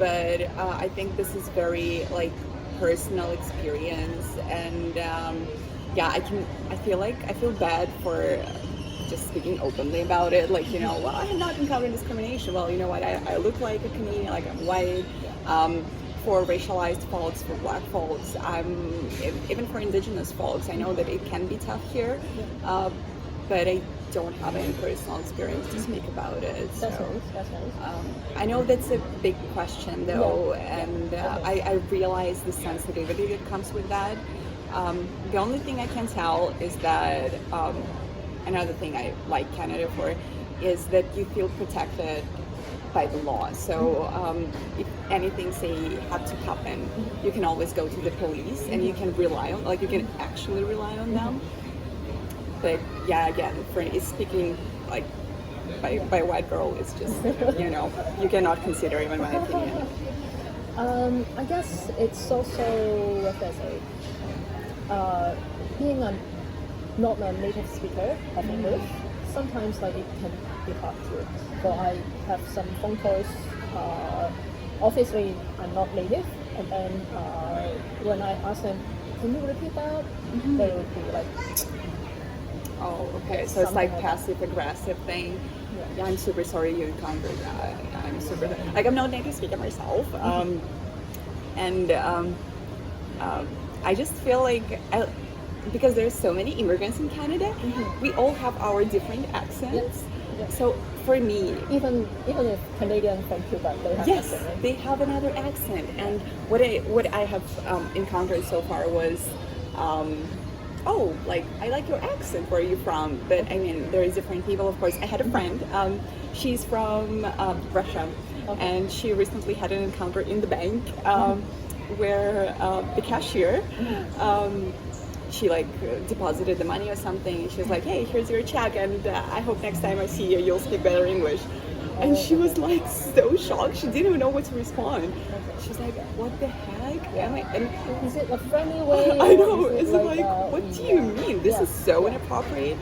but I think this is very like personal experience, and I feel bad for just speaking openly about it. Like, well, I have not encountered discrimination. Well, you know what? I look like a Canadian, like I'm white. For racialized folks, for black folks, even for indigenous folks, I know that it can be tough here, but I don't have any personal experience to speak about it. So, that's nice. I know that's a big question though, and I realize the sensitivity that comes with that. The only thing I can tell is that another thing I like Canada for is that you feel protected by the law. So if anything, say, had to happen, you can always go to the police and you can rely on, like, you can actually rely on them. But yeah, again, for speaking like by a white girl, it's just, you cannot consider even my opinion. I guess it's also, what can I say, being not a native speaker of English, sometimes like it can be hard too. So I have some phone calls, obviously I'm not native, and then when I ask them, can you repeat that? They would be like, oh, okay, so it's like passive aggressive thing. Yeah, I'm super sorry you encountered that. I'm not native speaker myself, and I just feel like because there's so many immigrants in Canada, we all have our different accents. Yes. So for me, even if Canadian from Cuba, they have accent, right? They have another accent. And what I have encountered so far was, oh, like, I like your accent. Where are you from? But I mean, there is different people. Of course, I had a friend. She's from Russia, and she recently had an encounter in the bank where the cashier. She like deposited the money or something. She was like, hey, here's your check, and I hope next time I see you, you'll speak better English. And she was like so shocked. She didn't even know what to respond. She was like, what the heck? And is it a friendly way? I know. Is it like, what do you mean? This is so inappropriate.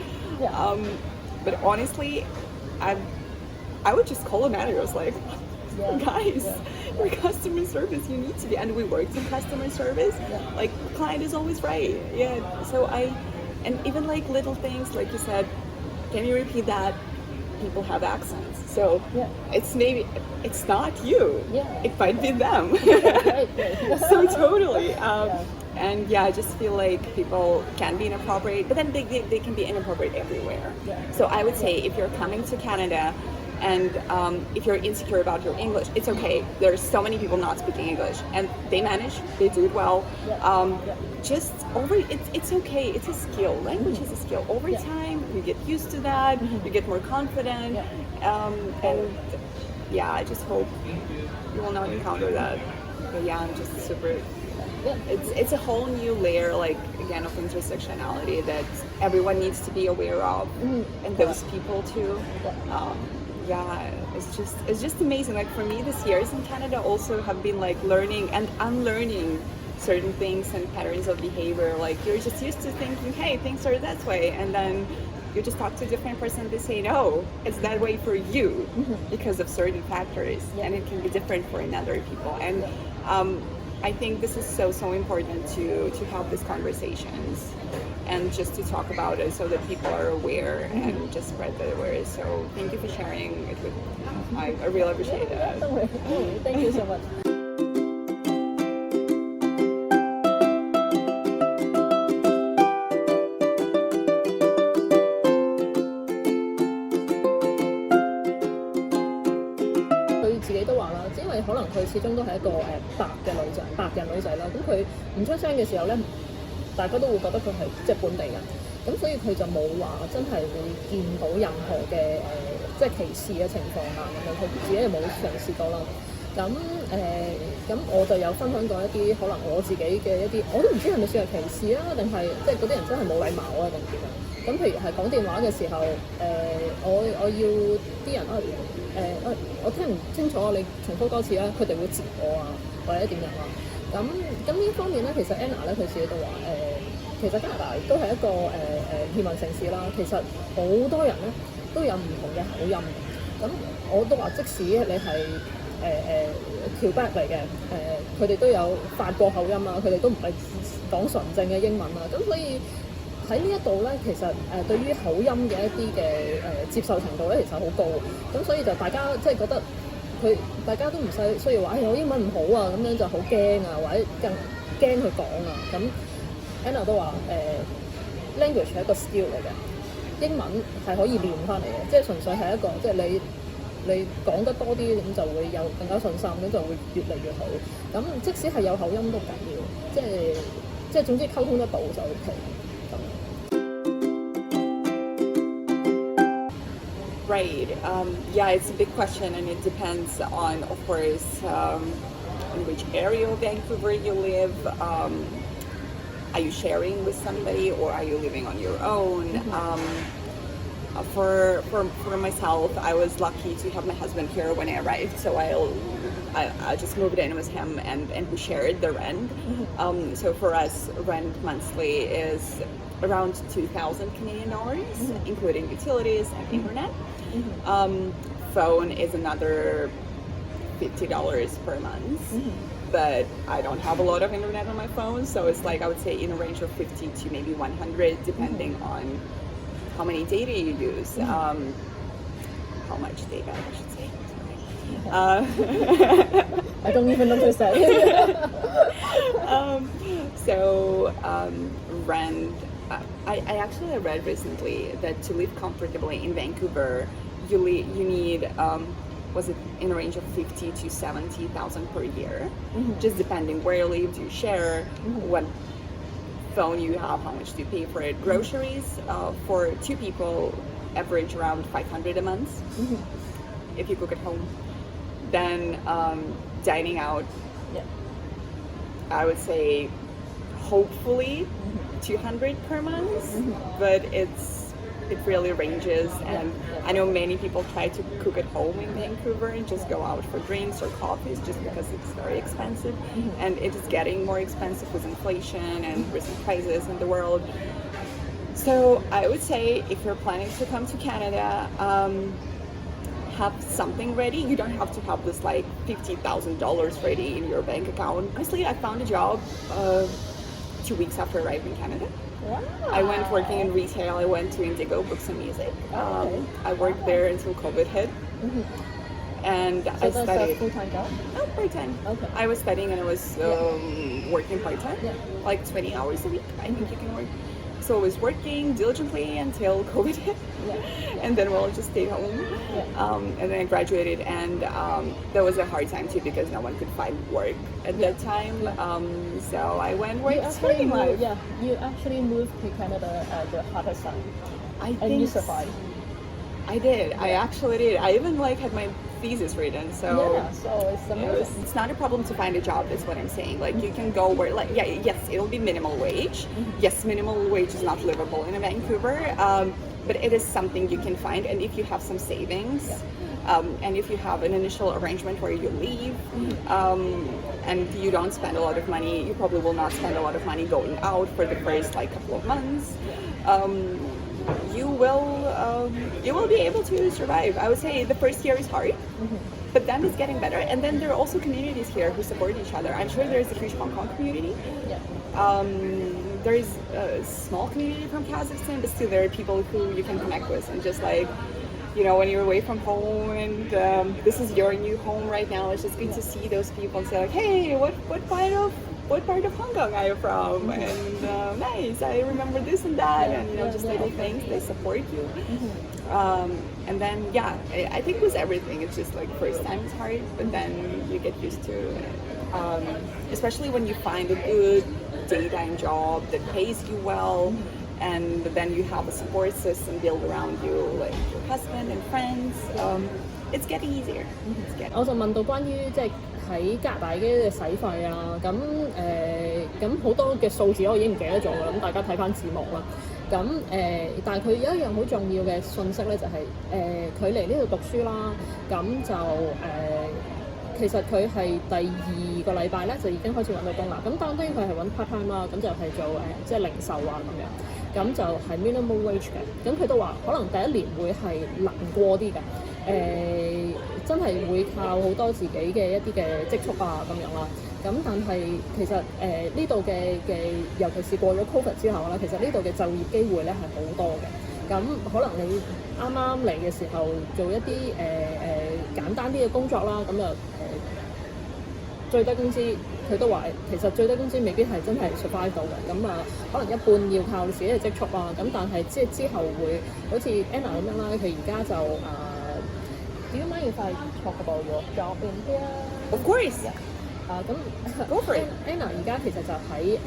But honestly, I would just call a manager. I was like, guys, your customer service, you need to be, and we worked in customer service, like, client is always right. So and even like little things, like you said, can you repeat that? People have accents, so it's not you, it might be them. So totally. And I just feel like people can be inappropriate, but then they can be inappropriate everywhere. So I would say if you're coming to Canada, and if you're insecure about your English, it's okay. There's so many people not speaking English, and they manage, they do it well. Just it's okay. It's a skill. Language is a skill. Over time, you get used to that. You get more confident, and I just hope you will not encounter that. But I'm just super. It's a whole new layer, like, again, of intersectionality that everyone needs to be aware of, and those people too. It's just amazing. Like, for me, these years in Canada also have been like learning and unlearning certain things and patterns of behavior. Like, you're just used to thinking, hey, things are that way, and then you just talk to a different person, they say, no, it's that way for you because of certain factors, and it can be different for another people. And I think this is so important to have these conversations and just to talk about it so that people are aware and just spread the awareness. So thank you for sharing it with me. I really appreciate it. Thank you so much.可能佢始終都係一個白人女仔啦，咁佢唔出聲嘅時候咧，大家都會覺得佢係即係本地人，咁所以佢就冇話真係會見到任何嘅即係歧視嘅情況啊咁樣，佢自己又冇嘗試過啦。咁我就有分享過一啲可能我自己嘅一啲，我都唔知係咪算係歧視啊，定係即係嗰啲人真係冇禮貌啊定點樣？咁譬如係講電話嘅時候，我要啲人我聽唔清楚，你重複多次啦，佢哋會截我啊，或者點樣啊？咁呢方面咧，其實 Ana 咧佢自己都話其實加拿大都係一個移民城市啦，其實好多人咧都有唔同嘅口音。咁我都話，即使你係 Quebec 嚟嘅，佢哋都有法國口音啊，佢哋都唔係講純正嘅英文啊，咁所以喺呢一度咧，其實對於口音嘅一啲嘅接受程度咧，其實好高，咁所以就大家即係覺得大家都唔需要話，我英文唔好啊，咁樣就好驚啊，或者更驚去講啊，咁 Ana 都話language 係一個 skill 嚟嘅。英文係可以練翻嚟嘅，即係純粹係一個，即係你講得多啲，咁就會有更加信心，咁就會越嚟越好。咁即使係有口音都緊要，即係總之溝通得到就 OK 咁。Right. Yeah, it's a big question, and it depends on, of course, in which area of Vancouver you live. Are you sharing with somebody, or are you living on your own? For myself, I was lucky to have my husband here when I arrived, so I just moved in with him, and we shared the rent. So for us, rent monthly is around 2,000 Canadian dollars, including utilities and internet. Phone is another $50 per month. But I don't have a lot of internet on my phone, so it's like I would say in a range of 50 to maybe 100, depending on how many data you use, how much data I should say. I don't even understand. Rent. I actually read recently that to live comfortably in Vancouver, you need. Was it in a range of 50 to 70,000 per year, just depending where you live, do you share, what phone you have, how much do you pay for it. Groceries for two people average around 500 a month if you cook at home. Then dining out, I would say hopefully 200 per month, but it really ranges, and I know many people try to cook at home in Vancouver and just go out for drinks or coffees just because it's very expensive, and it is getting more expensive with inflation and recent prices in the world. So I would say if you're planning to come to Canada, have something ready. You don't have to have this like $50,000 ready in your bank account. Honestly, I found a job 2 weeks after arriving in Canada. Wow. I went working in retail. I went to Indigo Books and Music. I worked there until COVID hit. And so I studied. That's a full-time job? Oh, part-time. Okay. I was studying and I was working part-time, like 20 hours a week. I think you can work. So I was working diligently until COVID hit, and then I just stayed home. And then I graduated, and that was a hard time too because no one could find work at that time. So I went working life. Yeah, you actually moved to Canada at the hottest time. And you survived. I did. I actually did. I even had my thesis written. So it's amazing. It's not a problem to find a job. That's what I'm saying. You can go where yes, it'll be minimal wage. Yes, minimal wage is not livable in Vancouver, but it is something you can find. And if you have some savings, and if you have an initial arrangement where you leave, and you don't spend a lot of money, you probably will not spend a lot of money going out for the first couple of months. You will be able to survive. I would say the first year is hard, but then it's getting better. And then there are also communities here who support each other. I'm sure there's a huge Hong Kong community. There is a small community from Kazakhstan, but still there are people who you can connect with, and just when you're away from home and this is your new home right now, it's just good to see those people and say hey, what part of Hong Kong are you from? And nice, I remember this and that, and just little things, they support you. And then I think with everything, it's just first time it's hard, but then you get used to it. Especially when you find a good daytime job that pays you well, and then you have a support system built around you, like your husband and friends. It's getting easier. 我就問到關於喺加拿大嘅使費啊，咁好多嘅數字我已經唔記得咗啦，咁大家睇翻字幕啦。但係佢有一樣好重要嘅信息咧，就係佢嚟呢度讀書啦，咁就其實佢係第2個禮拜咧就已經開始揾到工啦。咁當然佢係揾 part time 啦，咁就係做即係零售啊咁樣。咁就係 minimum wage 嘅。咁佢都話可能第一年會係難過啲嘅。真係會靠好多自己嘅一啲嘅積蓄啊咁樣啦。咁但係其實呢度嘅尤其是過咗 Covid 之後啦，其實呢度嘅就業機會咧係好多嘅。咁可能你啱啱嚟嘅時候做一啲簡單啲嘅工作啦，咁就最低工資佢都話其實最低工資未必係真係 survive 到嘅。咁可能一半要靠自己嘅積蓄啊。咁但係即係之後會好似 Ana 咁樣啦，佢而家就Do you mind if I talk about your job in here? Of course. 咁 Go for it. Ana 而家其實就喺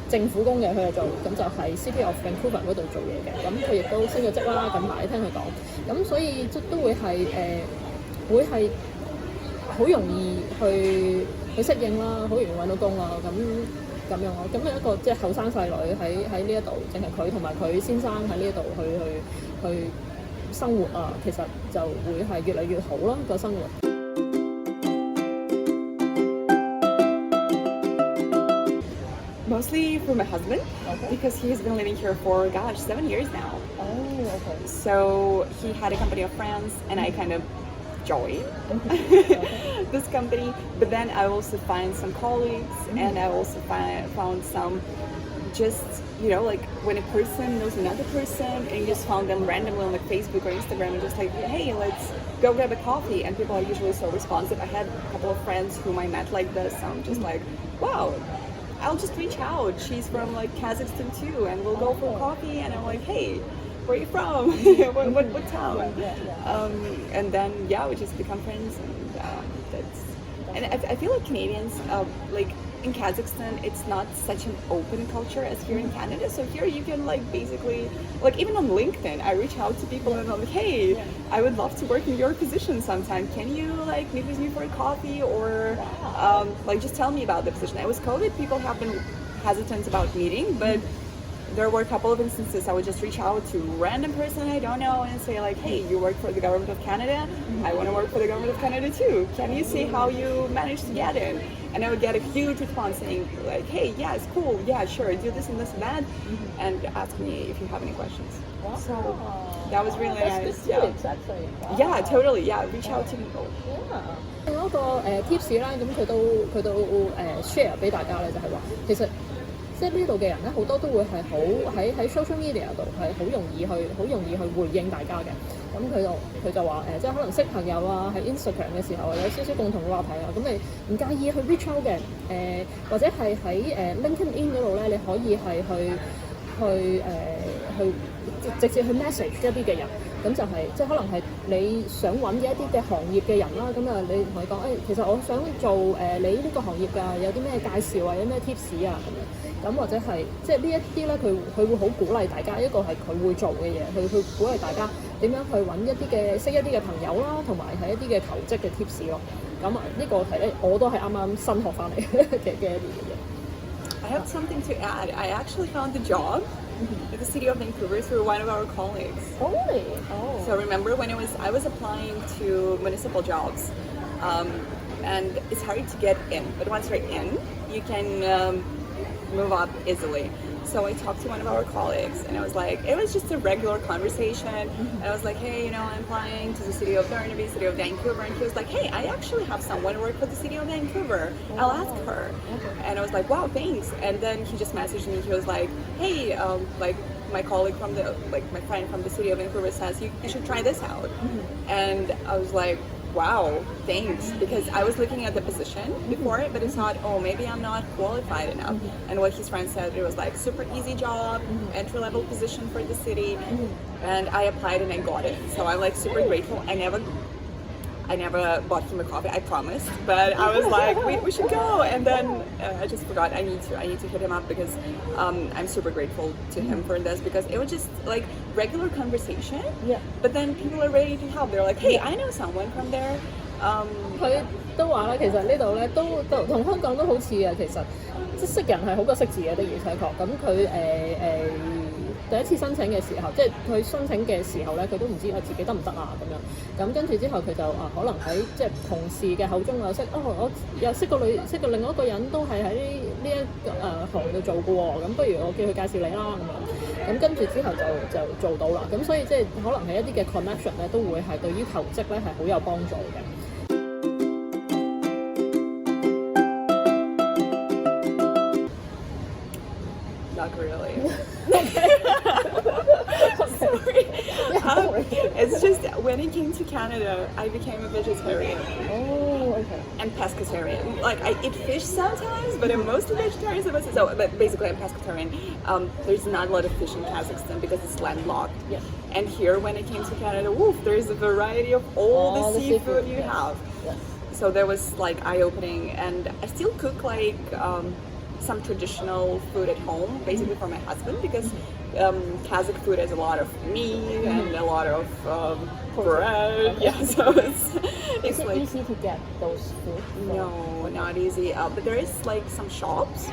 政府工嘅，佢就做，咁就喺 City of Vancouver 嗰度做嘢嘅。咁佢亦都升咗職啦，咁埋聽佢講。咁所以都會係好容易去適應啦，好容易揾到工啦。咁樣咯。咁有一個即係後生細女喺呢一度，淨係佢同埋佢先生喺呢一度去生活啊，其實就會係越嚟越好啦個生活。Mostly for my husband, because he's been living here for 7 years now. Oh, okay. So he had a company of friends, and I kind of joined this company. But then I also find some colleagues, and I also found some just, like when a person knows another person and you just found them randomly on like Facebook or Instagram and just like, hey, let's go grab a coffee. And people are usually so responsive. I had a couple of friends whom I met like this. So I'm just like, wow, I'll just reach out. She's from like Kazakhstan too, and we'll go for coffee. And I'm like, hey, where are you from? what town? And then we just become friends, and I feel like Canadians like in Kazakhstan it's not such an open culture as here in Canada. So here you can like basically like even on LinkedIn I reach out to people and I'm like, hey, I would love to work in your position sometime. Can you like meet with me for a coffee or like just tell me about the position. It was COVID, people have been hesitant about meeting, but there were a couple of instances I would just reach out to a random person I don't know and say like, hey, you work for the government of Canada? I want to work for the government of Canada too. Can you say how you managed to get in? And I would get a huge response saying like, hey, yeah, it's cool. Yeah, sure. Do this and this and that. And ask me if you have any questions. Wow. So that was really nice. Good tips, actually. Wow. Yeah, totally. Yeah, reach out to people. Yeah. 另一個tips 啦，咁佢都share 俾大家咧，就係話其實。即係呢度嘅人咧，好多都會係好喺 social media 度係好容易去回應大家嘅。咁佢就話即係可能識朋友啊，喺 Instagram 嘅時候有少少共同嘅話題啊，咁你唔介意去 reach out 嘅或者係喺LinkedIn 嗰度咧，你可以係去直接去 message 一啲嘅人。咁就係即係可能係你想揾嘅一啲嘅行業嘅人啦，咁你同佢講其實我想做你呢個行業㗎，有啲咩介紹啊，有咩 tips 啊咁樣。咁或者係即係呢一啲咧，佢會好鼓勵大家，一個係佢會做嘅嘢，佢鼓勵大家點樣去揾識一啲嘅朋友啦，同埋係一啲嘅求職嘅 tips 咯。咁呢個係咧，我都係啱啱新學翻嚟嘅一啲嘅嘢。I have something to add. I actually found a job at the city of Vancouver through one of our colleagues. Oh, really? Oh. So remember when I was applying to municipal jobs, and it's hard to get in, but once you're in, you can move up easily. So I talked to one of our colleagues and I was like, it was just a regular conversation. And I was like, hey, I'm applying to the city of Burnaby, city of Vancouver. And he was like, hey, I actually have someone work for the city of Vancouver. I'll ask her. And I was like, wow, thanks. And then he just messaged me. He was like, hey, like my colleague my friend from the city of Vancouver says you should try this out. And I was like, wow, thanks, because I was looking at the position before it, but I thought, oh, maybe I'm not qualified enough. And what his friend said, it was like super easy job, entry-level position for the city, and I applied and I got it. So I'm like super grateful. I never bought him a coffee, I promised, but I was like, we should go. And then I just forgot I need to hit him up because I'm super grateful to him for this, because it was just like regular conversation. Yeah. But then people are ready to help. They're like, hey, I know someone from there. 佢都話啦，其實呢度咧都同香港都好似啊，其實即係識人係好過識字嘅，的而且確。咁佢第一次申請嘅時候，即係佢申請嘅時候咧，佢都唔知自己得唔得啊咁樣。咁跟住之後佢就可能喺即係同事嘅口中識我又識個另外一個人都係喺呢一行度做嘅喎，咁不如我叫佢介紹你啦咁樣。咁跟住之後就做到啦。咁所以即係可能係一啲嘅 connection 咧，都會係對於求職咧係好有幫助嘅。Not really. Sorry. It's just when I came to Canada, I became a vegetarian. Oh, okay. And pescatarian. Like I eat fish sometimes, but I'm mostly vegetarian. So, but basically, I'm pescatarian. There's not a lot of fish in Kazakhstan because it's landlocked. Yeah. And here, when I came to Canada, woof, there's a variety of all the seafood you have. Yes. So that was like eye-opening, and I still cook like some traditional food at home, basically for my husband, because Kazakh food has a lot of meat and a lot of bread. Yeah, so it's Is it like easy to get those food? no, not easy. But there is like some shops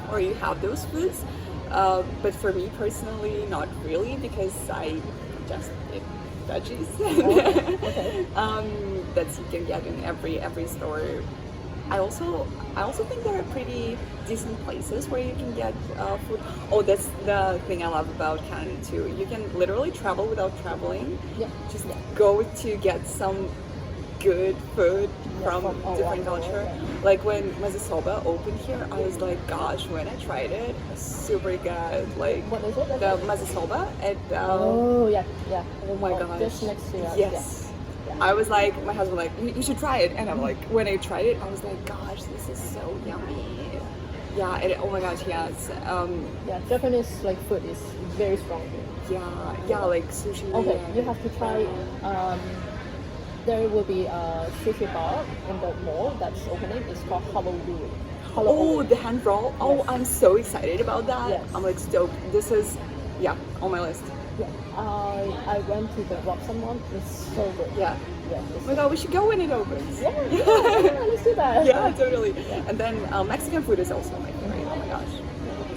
where you have those foods. But for me personally, not really, because I just eat veggies. Okay. That you can get in every store. I also think there are pretty decent places where you can get food. Oh, that's the thing I love about Canada too. You can literally travel without traveling. Yeah. Just go to get some good food from different culture. Like when Mazasoba opened here, I was like, gosh, when I tried it, super good. Like What is it? the Mazasoba at Oh yeah. oh my gosh. Just next to us. Yes. I was like, my husband was like, you should try it. And I'm like, when I tried it, I was like, gosh, this is so yummy. Yeah, and oh my gosh, yes. Yeah, Japanese like food is very strong here. Yeah, like sushi. Okay, and- you have to try. There will be a sushi bar in the mall that's opening. It's called Halloween. Oh, the hand roll. Oh, Yes. I'm so excited about that. Yes. I'm like stoked. This is, yeah, on my list. Yeah, I went to the Robson one. It's so good. Yeah. Yeah. Oh my god, we should go when it opens. Yeah, let's do that. Yeah, totally. And then Mexican food is also my favorite. Oh my gosh.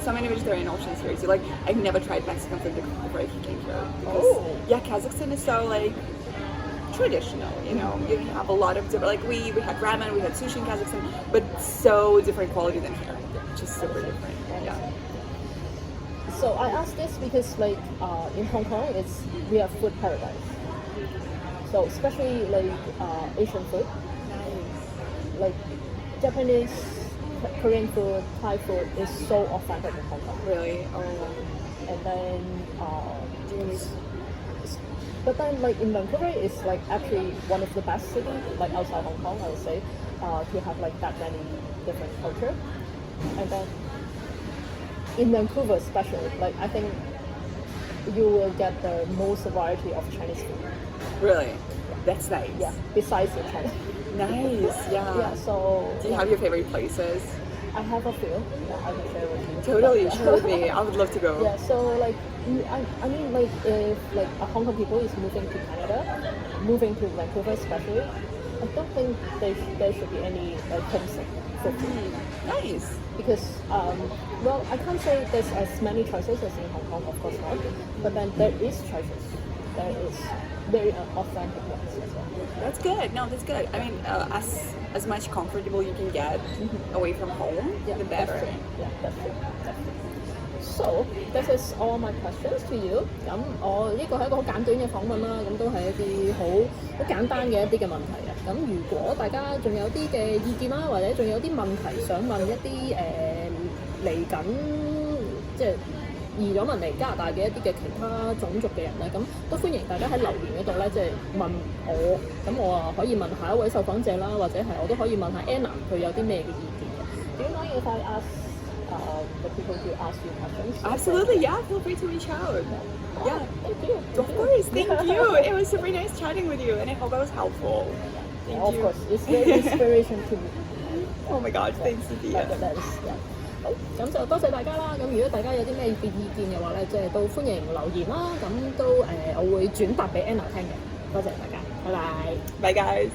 So many vegetarian options here. So like, I've never tried Mexican food before I came here. Because, yeah, Kazakhstan is so like traditional, you know. You have a lot of different, like we had ramen, we had sushi in Kazakhstan, but so different quality than here. Just super different. Yeah. So I asked this because like in Hong Kong, we have food paradise. So especially like Asian food, like Japanese, Korean food, Thai food is so authentic in Hong Kong. Really? Oh. And then but then like in Vancouver, it's like actually one of the best cities, like outside Hong Kong, I would say, to have like that many different culture. And then in Vancouver especially, like I think you will get the most variety of Chinese food. Really? That's nice. Yeah, besides the Chinese. Nice, yeah. Yeah, so Do you have your favorite places? I have a few. Yeah, I can share with you. Totally, share with me. I would love to go. Yeah, so like I mean like if like a Hong Kong people is moving to Canada, moving to Vancouver especially, I don't think there should be any like homesick for food. Nice. Because well, I can't say there's as many choices as in Hong Kong, of course not, but then there is choices. There is very authentic ones as well. That's good. No, that's good. I mean, as much comfortable you can get away from home, Yeah, the better. That's true. Yeah, that's true. That's true. So this is all my questions to you. 咁我呢個係一個好簡短嘅訪問啦，咁都係一啲好簡單嘅一啲嘅問題啊。咁如果大家仲有啲嘅意見啦，或者仲有啲問題想問一啲嚟緊即係移咗民嚟加拿大嘅一啲嘅其他種族嘅人咧，咁都歡迎大家喺留言嗰度咧，即係問我，咁我可以問下一位受訪者啦，或者係我都可以問下 Ana 佢有啲咩嘅意見嘅。Do you mind if I ask the people to ask you questions? Absolutely, yeah. Feel free to reach out. Yeah. Thank you. Of course. Thank you. It was super nice chatting with you, and I hope I was helpful. Thank Of you. course, it's very inspiration to me. Oh my gosh, thanks, Cynthia. That is, yeah. 好，咁就多謝大家啦。咁如果大家有啲咩嘅意見嘅話咧，即係都歡迎留言啦。咁都我會轉達俾 Ana 聽嘅。多謝大家，拜拜。Bye, guys.